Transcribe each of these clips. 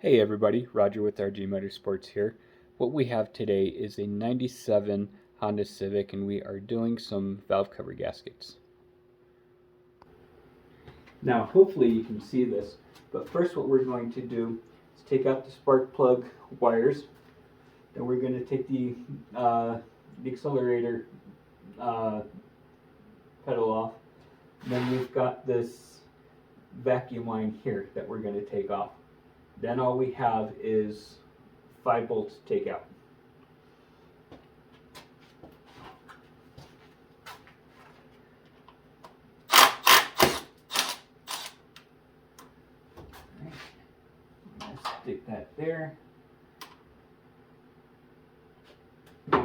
Hey everybody, Roger with RG Motorsports here. What we have today is a 97 Honda Civic and we are doing some valve cover gaskets. Now hopefully you can see this, but first what we're going to do is take out the spark plug wires. Then we're going to take the accelerator pedal off. Then we've got this vacuum line here that we're going to take off. Then all we have is 5 bolts to take out. Right. Stick that there. We're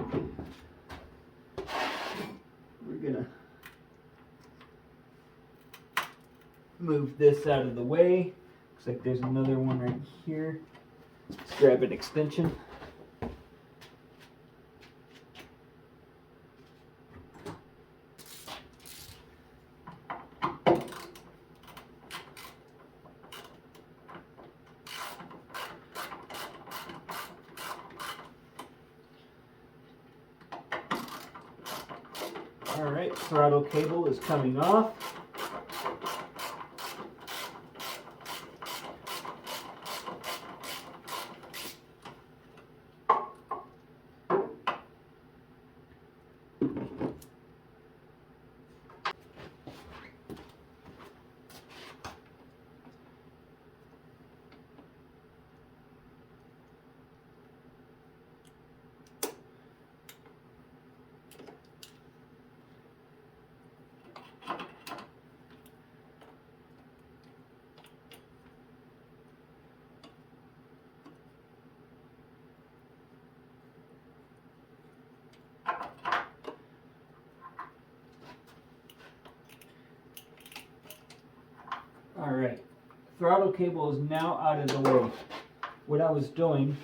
gonna move this out of the way. Looks like there's another one right here. Let's grab an extension. Alright, throttle cable is coming off. Alright, throttle cable is now out of the way. What I was doing,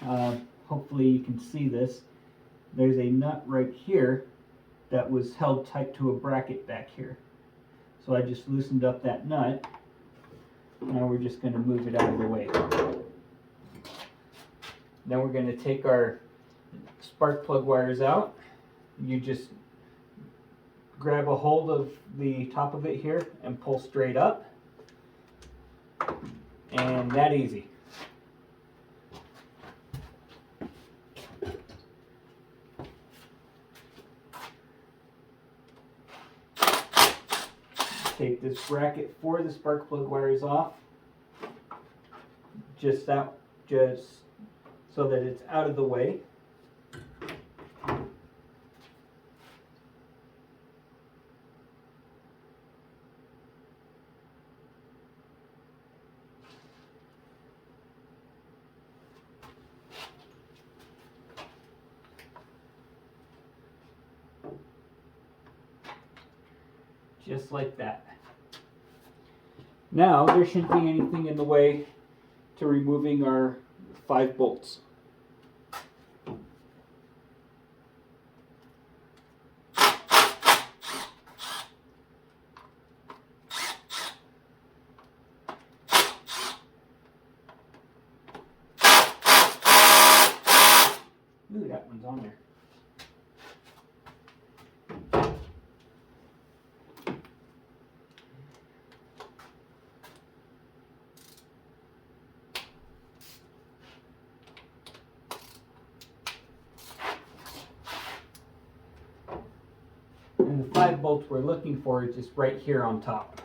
hopefully you can see this, there's a nut right here that was held tight to a bracket back here. So I just loosened up that nut. Now we're just going to move it out of the way. Then we're going to take our spark plug wires out. You just grab a hold of the top of it here and pull straight up. And that easy. Take this bracket for the spark plug wires off. Just so that it's out of the way. Just like that. Now there shouldn't be anything in the way to removing our 5 bolts. Ooh, that one's on there. And the 5 bolts we're looking for is just right here on top.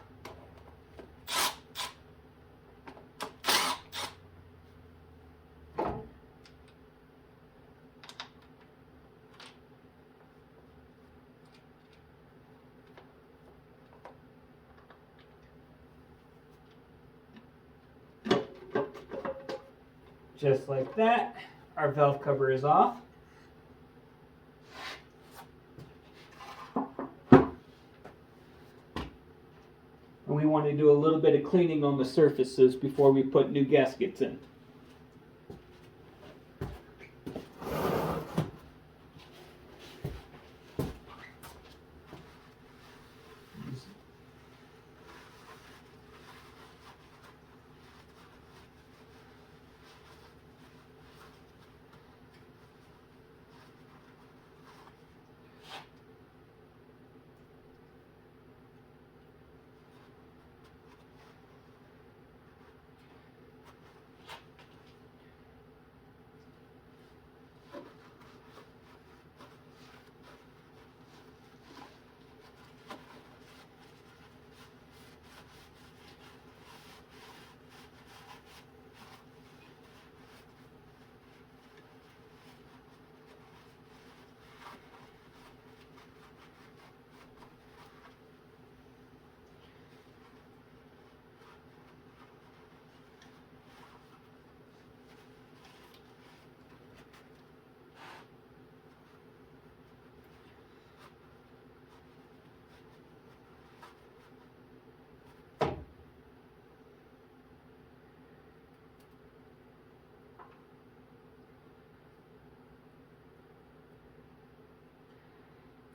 Just like that, our valve cover is off. And we want to do a little bit of cleaning on the surfaces before we put new gaskets in.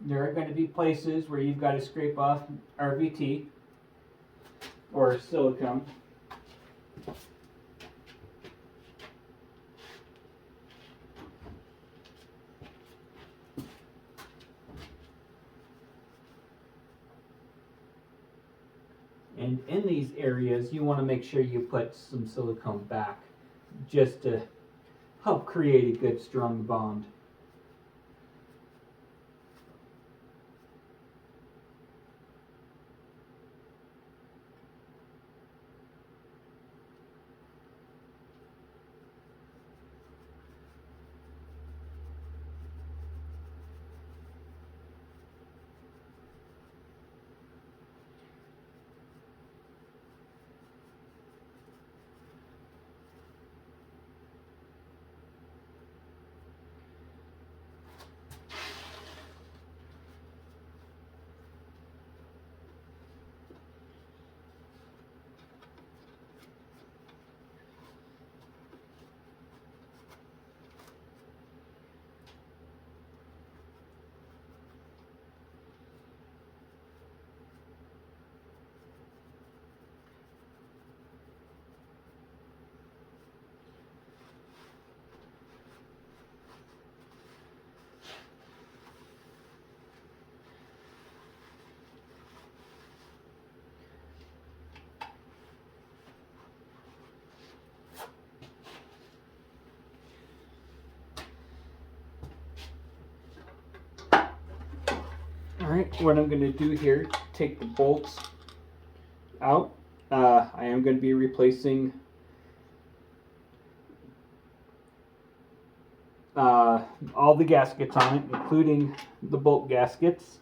There are going to be places where you've got to scrape off RVT or silicone. And in these areas, you want to make sure you put some silicone back just to help create a good strong bond. Alright, what I'm going to do here, take the bolts out. I am going to be replacing all the gaskets on it, including the bolt gaskets.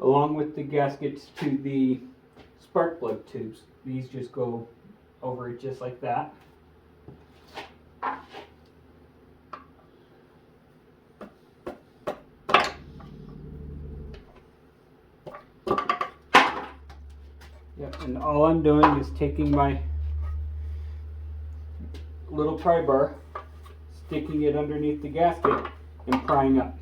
Along with the gaskets to the spark plug tubes. These just go over it just like that. Yep, and all I'm doing is taking my little pry bar, sticking it underneath the gasket, and prying up.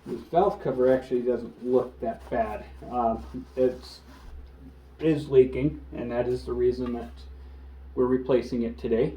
This valve cover actually doesn't look that bad. It is leaking, and that is the reason that we're replacing it today.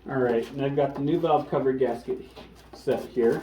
Alright, and I've got the new valve cover gasket set here.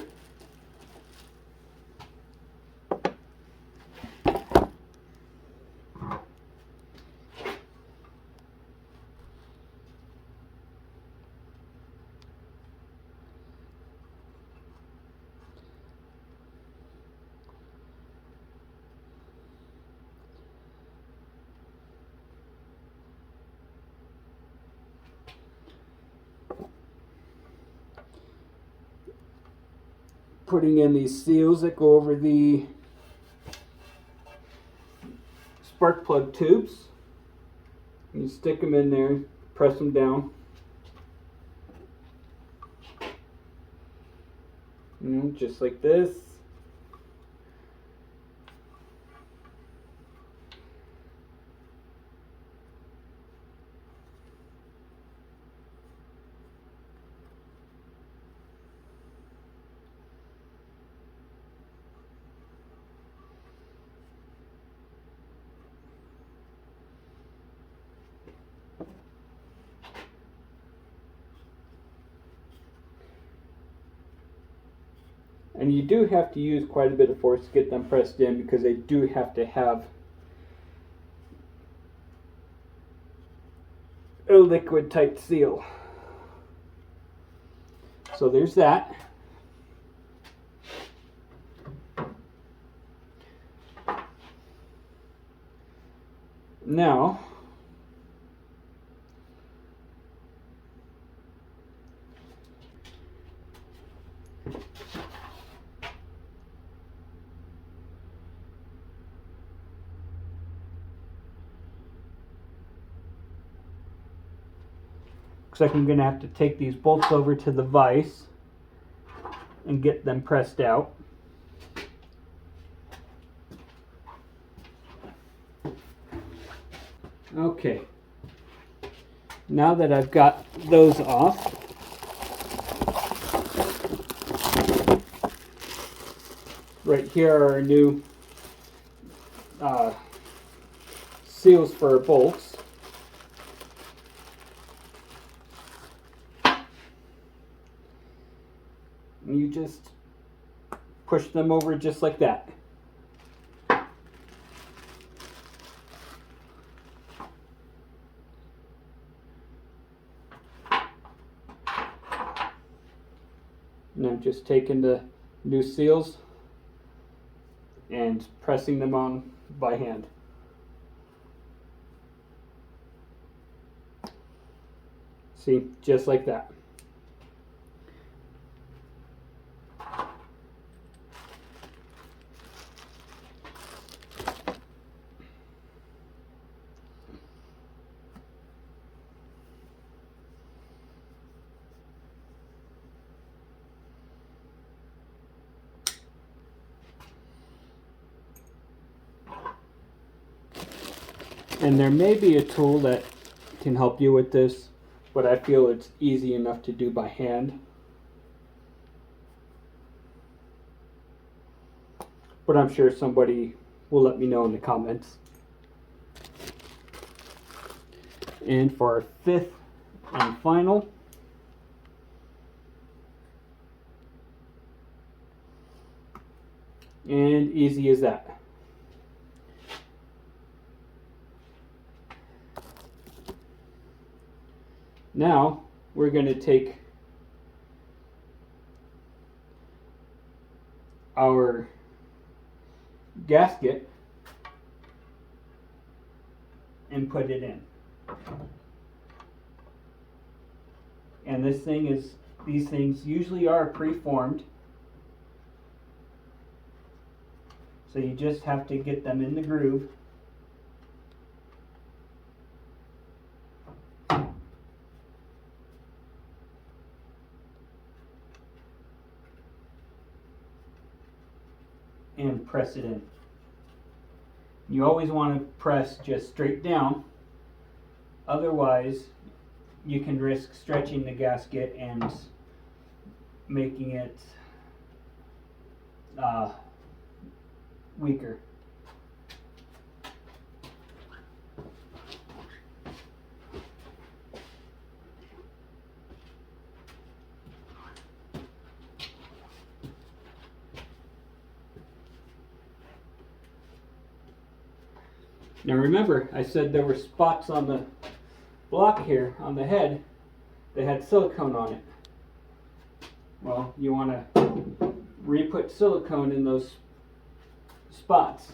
Putting in these seals that go over the spark plug tubes. You stick them in there, press them down. Just like this. And you do have to use quite a bit of force to get them pressed in because they do have to have a liquid tight seal. So there's that. Now, looks like I'm going to have to take these bolts over to the vise and get them pressed out. Okay, now that I've got those off, right here are our new seals for our bolts. And you just push them over just like that. And I'm just taking the new seals and pressing them on by hand. See, just like that. And there may be a tool that can help you with this, but I feel it's easy enough to do by hand. But I'm sure somebody will let me know in the comments. And for our fifth and final, and easy as that. Now we're going to take our gasket and put it in. And these things usually are preformed. So you just have to get them in the groove. And press it in. You always want to press just straight down, otherwise you can risk stretching the gasket and making it weaker. Now remember, I said there were spots on the block here, on the head, that had silicone on it. Well, you want to re-put silicone in those spots.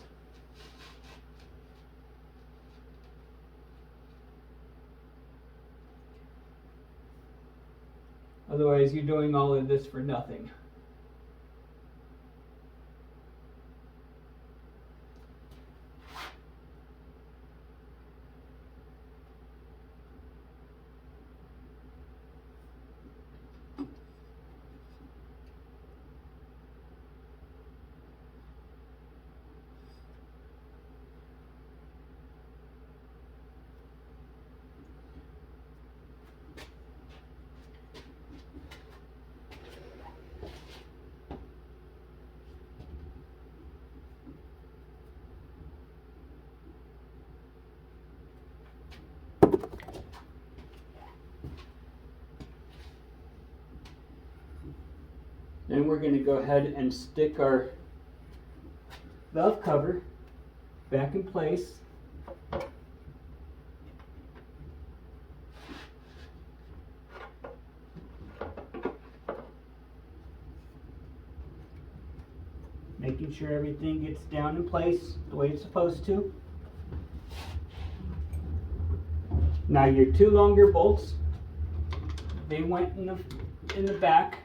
Otherwise, you're doing all of this for nothing. Then we're going to go ahead and stick our valve cover back in place. Making sure everything gets down in place the way it's supposed to. Now your two longer bolts, they went in the back.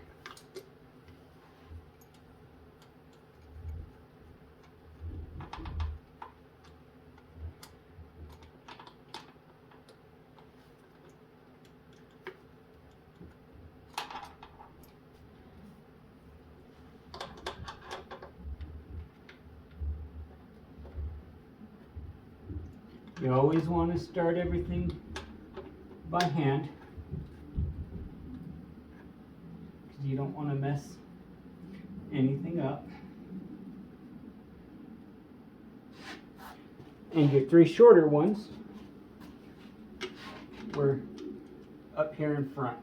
You always want to start everything by hand because you don't want to mess anything up. And your three shorter ones were up here in front.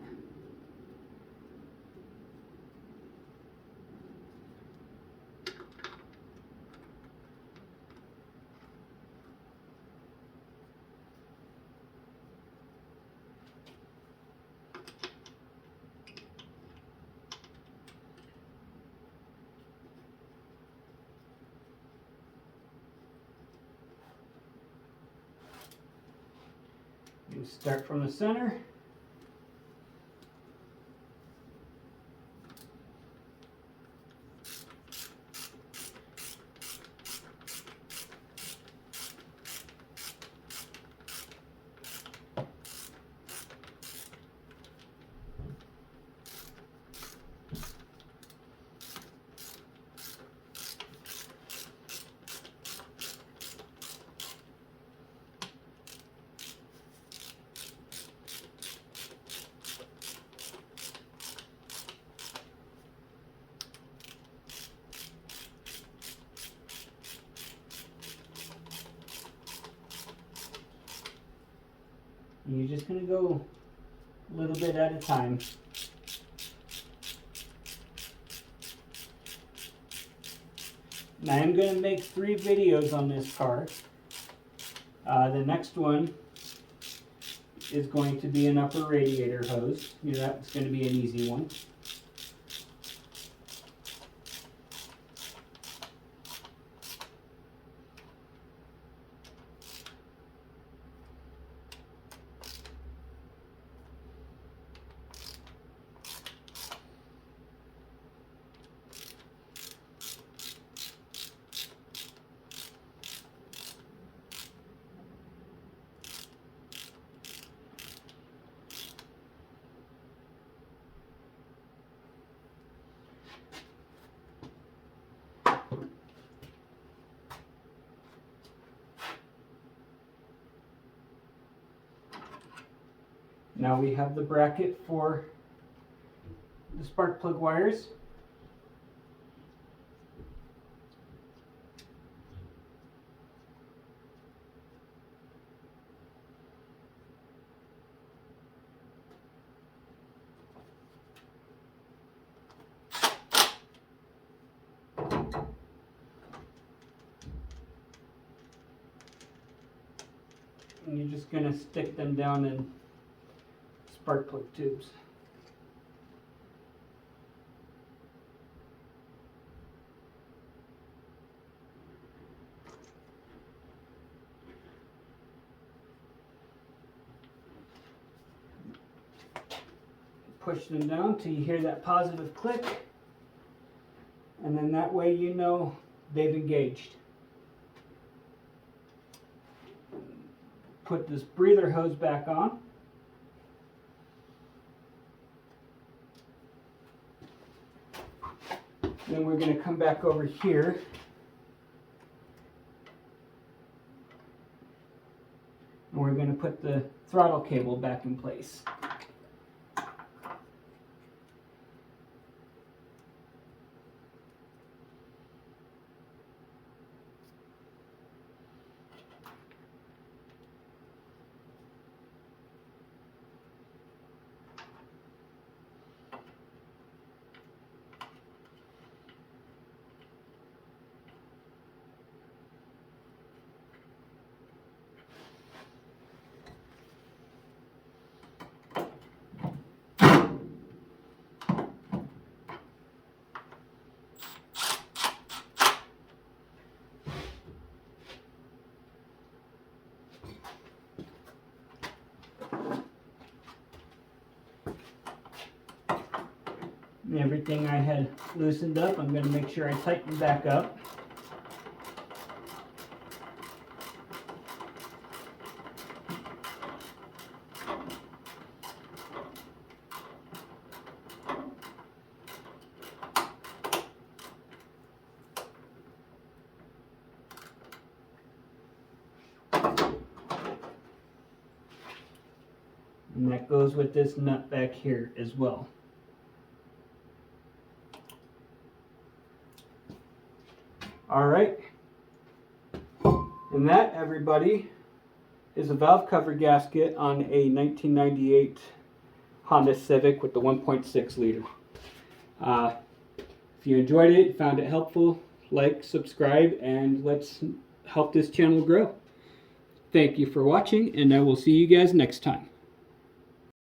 You start from the center. And you're just going to go a little bit at a time. Now I'm going to make 3 videos on this car. The next one is going to be an upper radiator hose. That's going to be an easy one. Now we have the bracket for the spark plug wires. And you're just going to stick them down in spark plug tubes. push them down till you hear that positive click, and then that way you know they've engaged. Put this breather hose back on. Then we're going to come back over here and we're going to put the throttle cable back in place. And everything I had loosened up, I'm going to make sure I tighten back up. And that goes with this nut back here as well. Alright, and that, everybody, is a valve cover gasket on a 1998 Honda Civic with the 1.6 liter. If you enjoyed it, found it helpful, like, subscribe, and let's help this channel grow. Thank you for watching, and I will see you guys next time.